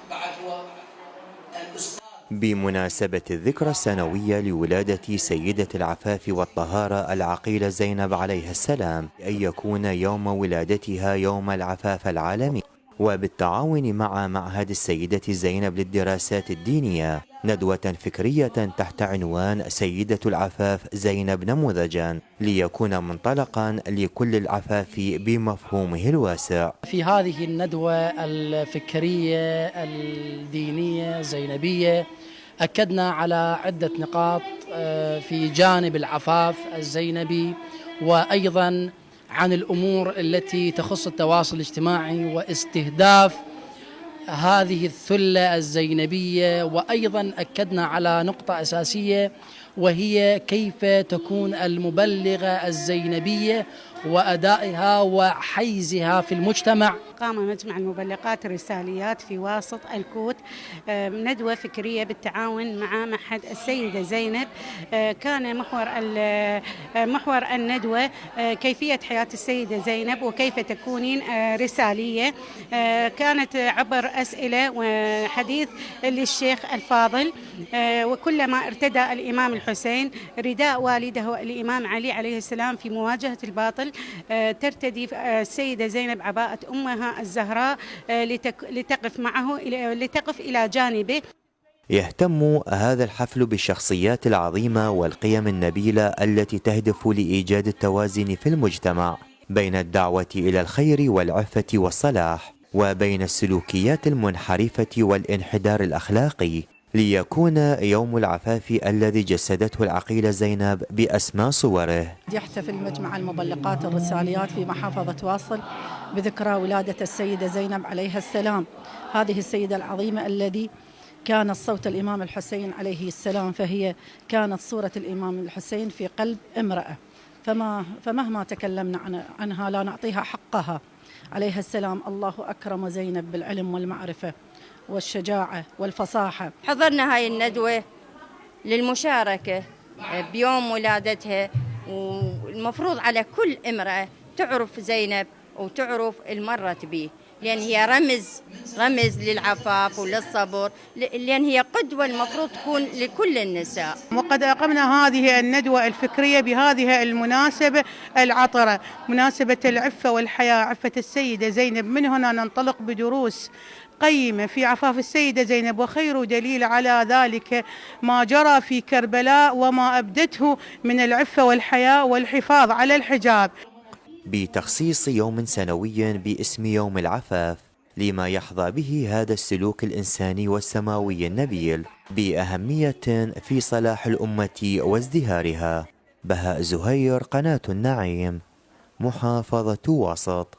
بعد هو الأستاذ. بمناسبة الذكرى السنوية لولادة سيدة العفاف والطهارة العقيلة زينب عليها السلام، أن يكون يوم ولادتها يوم العفاف العالمي، وبالتعاون مع معهد السيدة زينب للدراسات الدينية ندوة فكرية تحت عنوان سيدة العفاف زينب نموذجا، ليكون منطلقا لكل العفاف بمفهومه الواسع. في هذه الندوة الفكرية الدينية الزينبية أكدنا على عدة نقاط في جانب العفاف الزينبي، وأيضا عن الأمور التي تخص التواصل الاجتماعي واستهداف هذه الثلة الزينبية. وأيضا أكدنا على نقطة أساسية، وهي كيف تكون المبلغة الزينبية وأدائها وحيزها في المجتمع. قام مجمع المبلغات الرساليات في واسط الكوت ندوة فكرية بالتعاون مع معهد السيدة زينب. كان محور الندوة كيفية حياة السيدة زينب وكيف تكونين رسالية. كانت عبر أسئلة وحديث للشيخ الفاضل، وكلما ارتدى الإمام الحسين رداء والده الإمام علي عليه السلام في مواجهة الباطل، ترتدي السيدة زينب عباءة أمها الزهراء لتقف إلى جانبه. يهتم هذا الحفل بالشخصيات العظيمة والقيم النبيلة التي تهدف لإيجاد التوازن في المجتمع بين الدعوة إلى الخير والعفة والصلاح، وبين السلوكيات المنحرفة والانحدار الأخلاقي، ليكون يوم العفاف الذي جسدته العقيلة زينب بأسمى صوره. يحتفل مجمع المبلغات الرساليات في محافظة واصل بذكرى ولادة السيدة زينب عليها السلام، هذه السيدة العظيمة الذي كانت صوت الإمام الحسين عليه السلام، فهي كانت صورة الإمام الحسين في قلب امرأة، فمهما تكلمنا عنها لا نعطيها حقها عليها السلام. الله أكرم زينب بالعلم والمعرفة والشجاعة والفصاحة. حضرنا هاي الندوة للمشاركة بيوم ولادتها، والمفروض على كل امرأة تعرف زينب وتعرف المرة به، لأن هي رمز للعفاف وللصبر، لأن هي قدوة المفروض تكون لكل النساء. وقد أقمنا هذه الندوة الفكرية بهذه المناسبة العطرة، مناسبة العفة والحياة، عفة السيدة زينب. من هنا ننطلق بدروس قيمة في عفاف السيدة زينب، وخير دليل على ذلك ما جرى في كربلاء وما أبدته من العفة والحياة والحفاظ على الحجاب. بتخصيص يوم سنوي باسم يوم العفاف لما يحظى به هذا السلوك الإنساني والسماوي النبيل بأهمية في صلاح الأمة وازدهارها. بهاء زهير، قناة النعيم، محافظة واسط.